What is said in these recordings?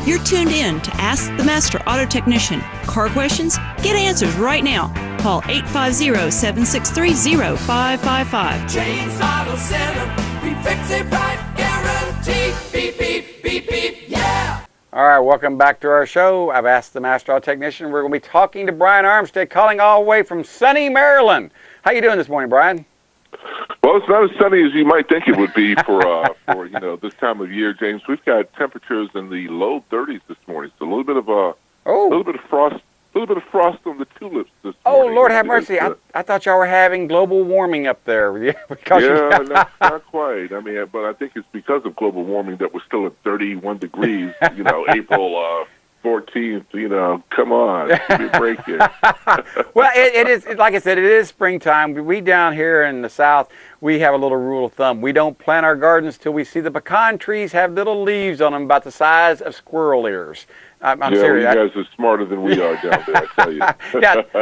You're tuned in to Ask the Master Auto Technician. Car questions? Get answers right now. Call 850-763-0555. James Auto Center, we fix it right, guaranteed. Beep, beep, beep, beep, yeah. All right, welcome back to our show. I've asked the Master Auto Technician. We're going to be talking to Brian Armstead, calling all the way from sunny Maryland. How you doing this morning, Brian? Well, it's not as sunny as you might think it would be for this time of year, James. We've got temperatures in the low 30s this morning, so a little bit of frost on the tulips this morning. Oh, Lord have mercy! I thought y'all were having global warming up there. Not quite. I mean, but I think it's because of global warming that we're still at 31 degrees. April 14th. Come on, give me a break here. Well, it is, like I said, it is springtime. We down here in the South, we have a little rule of thumb. We don't plant our gardens till we see the pecan trees have little leaves on them about the size of squirrel ears. I'm serious. You guys are smarter than we are down there, I tell you.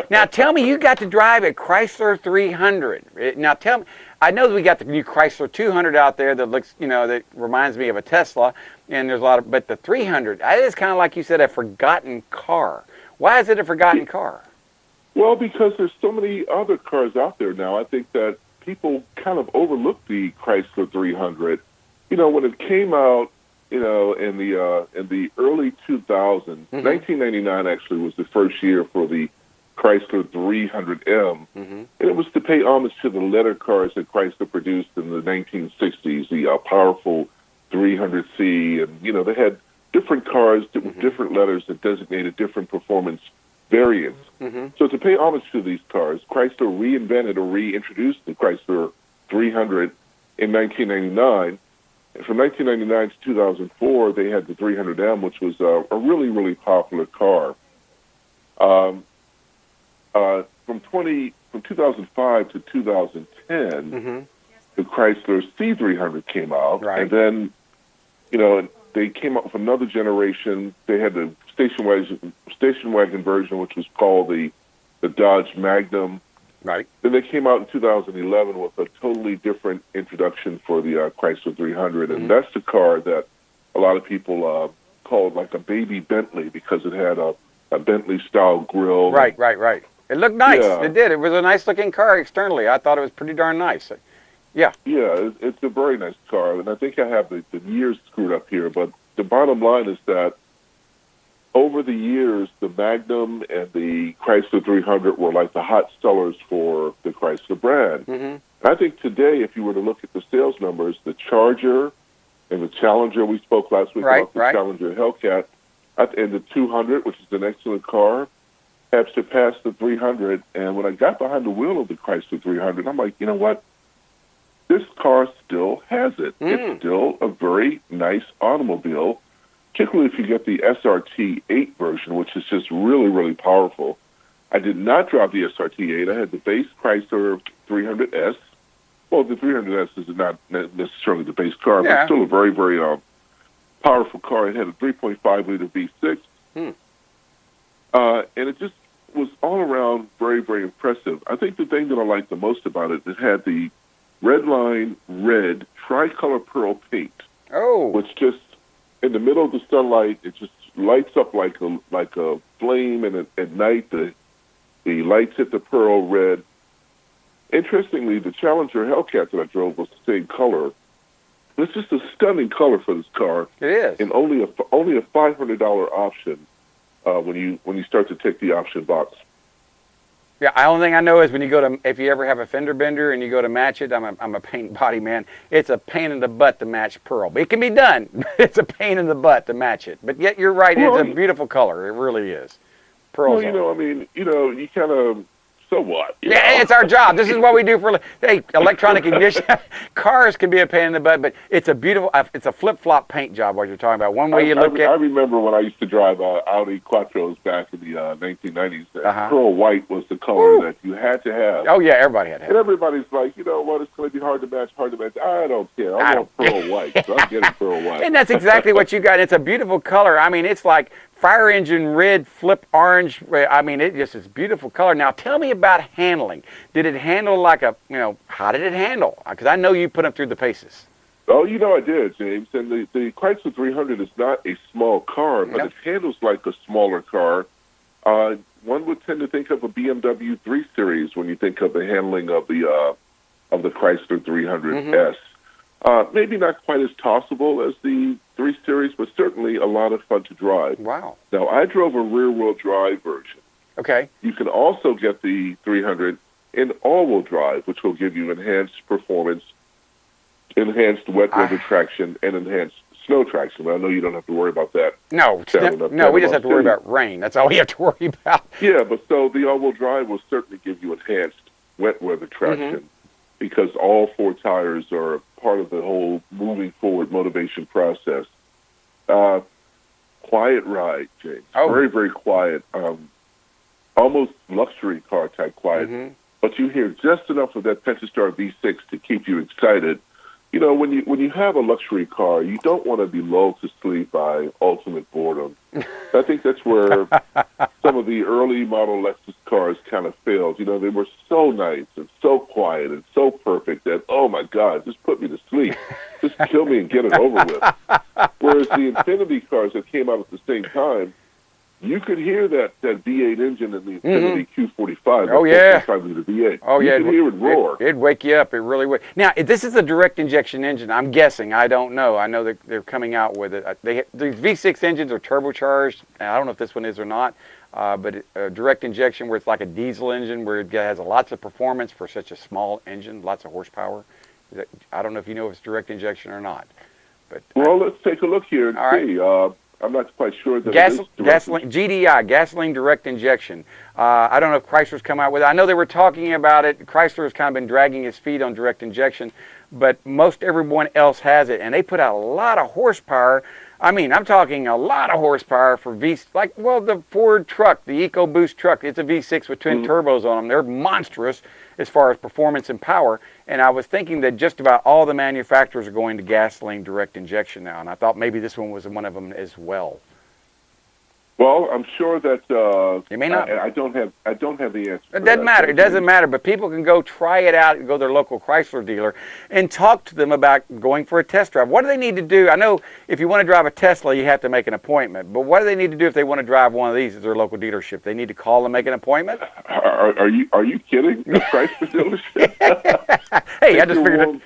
now, tell me, you got to drive a Chrysler 300. Now, tell me, I know that we got the new Chrysler 200 out there that looks, that reminds me of a Tesla, and there's a lot of, but the 300, it is kind of like you said, a forgotten car. Why is it a forgotten car? Well, because there's so many other cars out there now. I think that people kind of overlook the Chrysler 300. When it came out, in the early 2000s, 1999 actually was the first year for the Chrysler 300M, and it was to pay homage to the letter cars that Chrysler produced in the 1960s, the powerful 300C, and they had different cars with different letters that designated different performance variants. So to pay homage to these cars, Chrysler reinvented or reintroduced the Chrysler 300 in 1999. And from 1999 to 2004, they had the 300M, which was a really, really popular car. From 2005 to 2010, the Chrysler C300 came out, right. And then, they came up with another generation. They had the station wagon version, which was called the Dodge Magnum. Right. Then they came out in 2011 with a totally different introduction for the Chrysler 300, and that's the car that a lot of people called like a baby Bentley because it had a Bentley-style grille. Right. It looked nice. Yeah. It did. It was a nice-looking car externally. I thought it was pretty darn nice. Yeah. Yeah, it's a very nice car, and I think I have the years screwed up here, but the bottom line is that over the years, the Magnum and the Chrysler 300 were like the hot sellers for the Chrysler brand. I think today, if you were to look at the sales numbers, the Charger and the Challenger, we spoke last week about the Challenger Hellcat, and the 200, which is an excellent car, have surpassed the 300. And when I got behind the wheel of the Chrysler 300, I'm like, you know what? This car still has it. It's still a very nice automobile, particularly if you get the SRT 8 version, which is just really, really powerful. I did not drive the SRT 8. I had the base Chrysler 300S. Well, the 300S is not necessarily the base car, but it's still a very, very powerful car. It had a 3.5-liter V6. And it just was all around very, very impressive. I think the thing that I liked the most about it had the Redline red tricolor pearl paint. Oh. Which just, in the middle of the sunlight, it just lights up like a flame, and at night the lights hit the pearl red. Interestingly, the Challenger Hellcat that I drove was the same color. It's just a stunning color for this car. It is. And only a $500 option when you start to take the option box. Yeah, the only thing I know is when you go to, if you ever have a fender bender and you go to match it, I'm a paint body man, it's a pain in the butt to match pearl. But it can be done. It's a pain in the butt to match it. But yet you're right, it's a beautiful color. It really is. Pearl's you kind of, so what? Yeah, it's our job. This is what we do for, hey, electronic ignition. Cars can be a pain in the butt, but it's a beautiful, it's a flip-flop paint job, what you're talking about. One way you look at. I remember when I used to drive Audi Quattros back in the 1990s. Pearl white was the color that you had to have. Oh, yeah, everybody had to have. And everybody's like, you know what, it's going to be hard to match. I don't care. I want pearl white, so I'm getting pearl white. And that's exactly what you got. It's a beautiful color. I mean, it's like fire engine red, flip orange. I mean, it just is beautiful color. Now, tell me about handling. Did it handle like how did it handle? Because I know you put them through the paces. Oh, I did, James. And the Chrysler 300 is not a small car, but it handles like a smaller car. One would tend to think of a BMW 3 Series when you think of the handling of the Chrysler 300S. Maybe not quite as tossable as the 3 Series, but certainly a lot of fun to drive. Wow. Now, I drove a rear-wheel drive version. Okay. You can also get the 300 in all-wheel drive, which will give you enhanced performance, enhanced wet weather traction, and enhanced snow traction. I know you don't have to worry about that. No, we just have to worry about rain. That's all we have to worry about. Yeah, but so the all-wheel drive will certainly give you enhanced wet weather traction because all 4 tires are part of the whole moving forward motivation process. Quiet ride, James. Very, very quiet. Almost luxury car type quiet. But you hear just enough of that Pentastar V6 to keep you excited. When you have a luxury car, you don't want to be lulled to sleep by ultimate boredom. I think that's where some of the early model Lexus cars kind of failed. They were so nice and so quiet and so perfect that, oh my God, just put me to sleep. Just kill me and get it over with. Whereas the Infinity cars that came out at the same time, you could hear that V8 engine in the Infinity Q45. Oh, yeah. The V8. Oh, yeah. You could hear it roar. It'd wake you up. It really would. Now, this is a direct injection engine. I'm guessing. I don't know. I know that they're coming out with it. The V6 engines are turbocharged. I don't know if this one is or not. But direct injection where it's like a diesel engine where it has lots of performance for such a small engine, lots of horsepower. I don't know if you know if it's direct injection or not. But well, let's take a look here and see. Right. I'm not quite sure that gasoline GDI, gasoline direct injection. I don't know if Chrysler's come out with it. I know they were talking about it. Chrysler has kind of been dragging his feet on direct injection, but most everyone else has it, and they put out a lot of horsepower. I mean, I'm talking a lot of horsepower for the Ford truck, the EcoBoost truck. It's a V6 with twin turbos on them. They're monstrous as far as performance and power. And I was thinking that just about all the manufacturers are going to gasoline direct injection now, and I thought maybe this one was one of them as well. Well, I'm sure that it may not. I don't have the answer. It doesn't matter. It doesn't matter. But people can go try it out and go to their local Chrysler dealer and talk to them about going for a test drive. What do they need to do? I know if you want to drive a Tesla, you have to make an appointment. But what do they need to do if they want to drive one of these at their local dealership? They need to call and make an appointment. Are you kidding? The Chrysler dealership? Hey, I just figured it.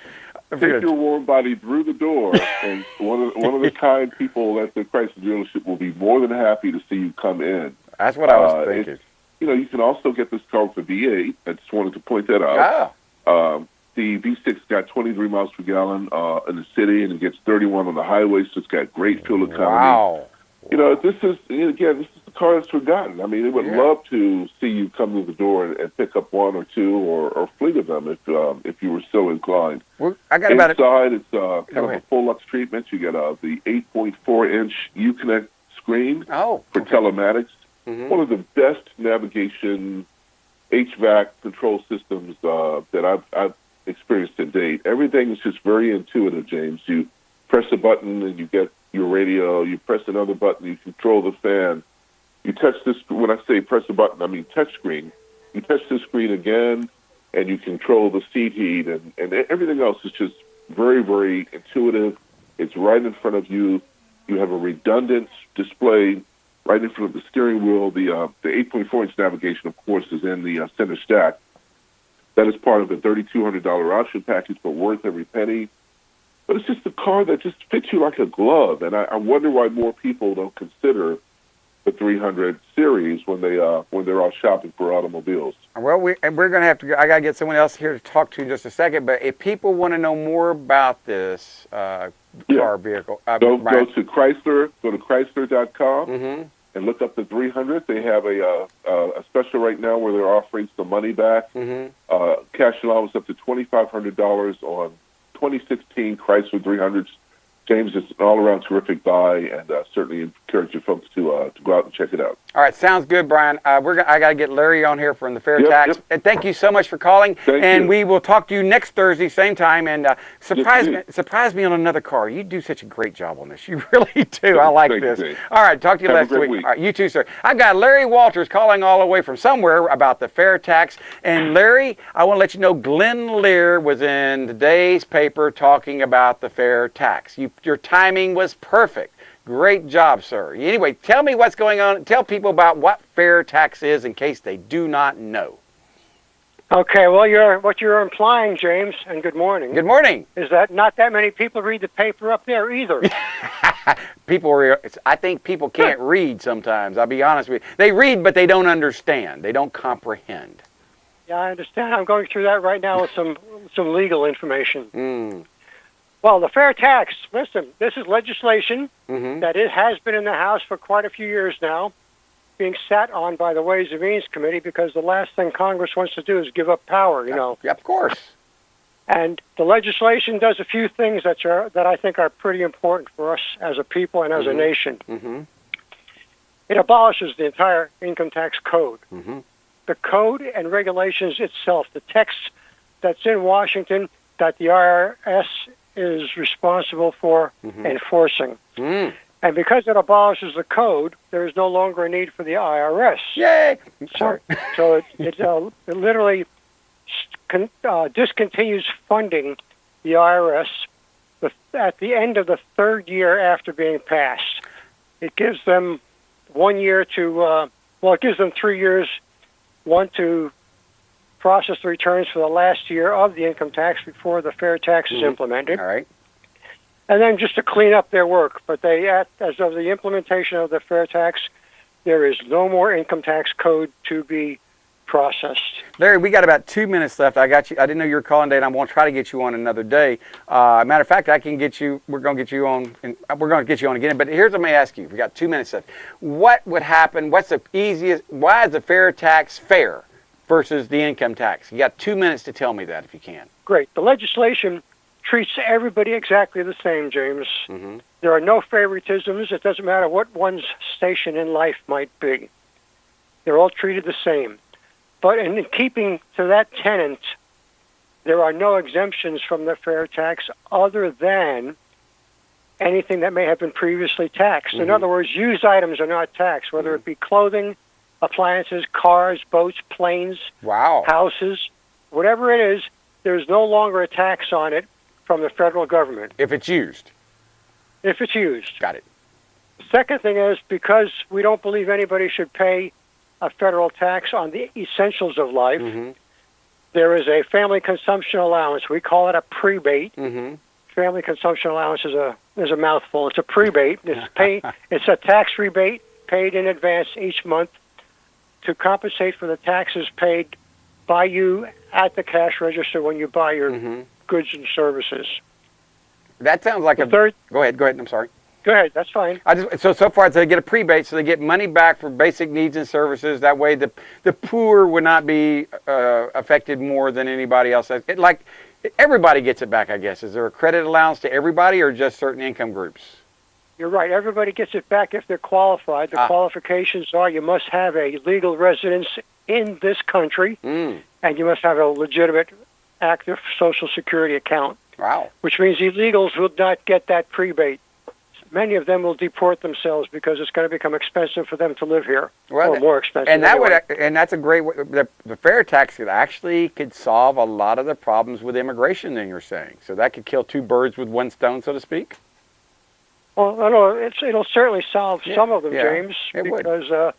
Take your warm body through the door, and one of the kind people at the Chrysler dealership will be more than happy to see you come in. That's what I was thinking. You can also get this car with a V8. I just wanted to point that out. The V6 got 23 miles per gallon in the city, and it gets 31 on the highway, so it's got great fuel economy. Wow. This is the car that's forgotten. I mean, they would love to see you come to the door and pick up one or two or fleet of them if you were so inclined. Well, I got Inside, about it's kind of a full Lux treatment. You get the 8.4-inch Uconnect screen for telematics. One of the best navigation HVAC control systems that I've experienced to date. Everything is just very intuitive, James. You press a button and you get your radio. You press another button, you control the fan. You touch this. When I say press a button, I mean touch screen. You touch the screen again, and you control the seat heat, and everything else is just very, very intuitive. It's right in front of you. You have a redundant display right in front of the steering wheel. The 8.4-inch navigation, of course, is in the center stack. That is part of the $3,200 option package, but worth every penny. But it's just a car that just fits you like a glove, and I wonder why more people don't consider the 300 series when they're all shopping for automobiles. Well, we're going to have to. I got to get someone else here to talk to in just a second. But if people want to know more about this car vehicle, go to Chrysler. Go to Chrysler.com and look up the 300. They have a special right now where they're offering some money back, cash allowance up to $2,500 on 2016 Chrysler 300s. James, it's an all-around terrific buy, and certainly encourage you folks to go out and check it out. All right, sounds good, Brian. I got to get Larry on here from the Fair Tax. Yep. And thank you so much for calling. Thank you. We will talk to you next Thursday, same time. And surprise me on another car. You do such a great job on this. You really do. I like Thank you, this. Dave. All right, talk to you Have a next great week. week. All right, you too, sir. I've got Larry Walters calling all the way from somewhere about the Fair Tax. And Larry, I want to let you know Glenn Lear was in today's paper talking about the Fair Tax. Your timing was perfect. Great job, sir. Anyway, tell me what's going on. Tell people about what Fair Tax is in case they do not know. Okay, well, what you're implying, James, and good morning. Good morning. Is that not that many people read the paper up there either? I think people can't read sometimes. I'll be honest with you. They read, but they don't understand. They don't comprehend. Yeah, I understand. I'm going through that right now with some legal information. Mm. Well, the fair tax, listen, this is legislation Mm-hmm. that it has been in the House for quite a few years now, being sat on by the Ways and Means Committee because the last thing Congress wants to do is give up power, you know. Yeah, of course. And the legislation does a few things that I think are pretty important for us as a people and as a nation. Mm-hmm. It abolishes the entire income tax code. Mm-hmm. The code and regulations itself, the text that's in Washington that the IRS is responsible for enforcing. Mm. And because it abolishes the code, there is no longer a need for the IRS. Yay! Sorry. So it literally discontinues funding the IRS at the end of the third year after being passed. It gives them 1 year to, it gives them 3 years, one to process the returns for the last year of the income tax before the fair tax is implemented. All right. And then just to clean up their work. But as of the implementation of the fair tax, there is no more income tax code to be processed. Larry, we got about 2 minutes left. I got you. I didn't know you were calling today, and I'm going to try to get you on another day. Matter of fact, I can get you. We're going to get you on. And we're going to get you on again. But here's what I'm going to ask you. We got 2 minutes left. What would happen? What's the easiest? Why is the fair tax fair versus the income tax? You got 2 minutes to tell me that if you can. Great. The legislation treats everybody exactly the same, James. Mm-hmm. There are no favoritisms. It doesn't matter what one's station in life might be. They're all treated the same. But in keeping to that tenet, there are no exemptions from the fair tax other than anything that may have been previously taxed. In other words, used items are not taxed, whether it be clothing, appliances, cars, boats, planes, houses, whatever it is, there's no longer a tax on it from the federal government. If it's used. If it's used. Got it. The second thing is, because we don't believe anybody should pay a federal tax on the essentials of life, there is a family consumption allowance. We call it a prebate. Family consumption allowance is a mouthful. It's a prebate. It's a tax rebate paid in advance each month to compensate for the taxes paid by you at the cash register when you buy your goods and services. That sounds like Go ahead. I'm sorry. Go ahead. That's fine. So far they get a prebate, so they get money back for basic needs and services. That way, the poor would not be affected more than anybody else. Everybody gets it back, I guess. Is there a credit allowance to everybody, or just certain income groups? You're right. Everybody gets it back if they're qualified. The qualifications are you must have a legal residence in this country, and you must have a legitimate, active Social Security account. Wow. Which means illegals will not get that prebate. Many of them will deport themselves because it's going to become expensive for them to live here, or more expensive. And anyway. that's a great way. The fair tax could solve a lot of the problems with immigration. Then you're saying, so that could kill two birds with one stone, so to speak. Well, no, it'll certainly solve some of them, James, because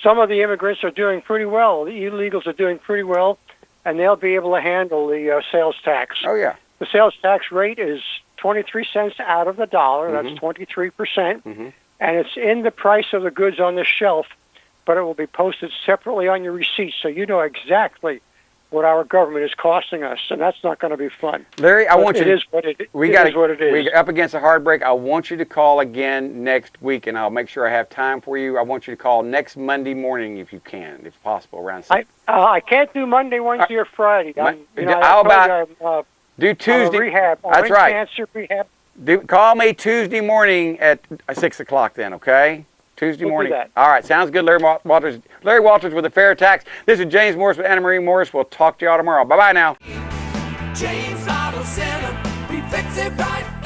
some of the immigrants are doing pretty well. The illegals are doing pretty well, and they'll be able to handle the sales tax. Oh yeah. The sales tax rate is 23 cents out of the dollar. That's 23%. And it's in the price of the goods on the shelf, but it will be posted separately on your receipt, so you know exactly what our government is costing us, and that's not going to be fun. Larry, it is what it is. We're up against a hard break. I want you to call again next week, and I'll make sure I have time for you. I want you to call next Monday morning if you can, if possible, around 6. I can't do Monday, Wednesday, or Friday. Do Tuesday. Rehab. That's right. Cancer rehab. Call me Tuesday morning at 6 o'clock then, okay? Tuesday We'll do morning. that. All right, sounds good. Larry Walters. Larry Walters with a fair tax. This is James Morris with Anna Marie Morris. We'll talk to y'all tomorrow. Bye bye now. James Auto Center, we fix it right.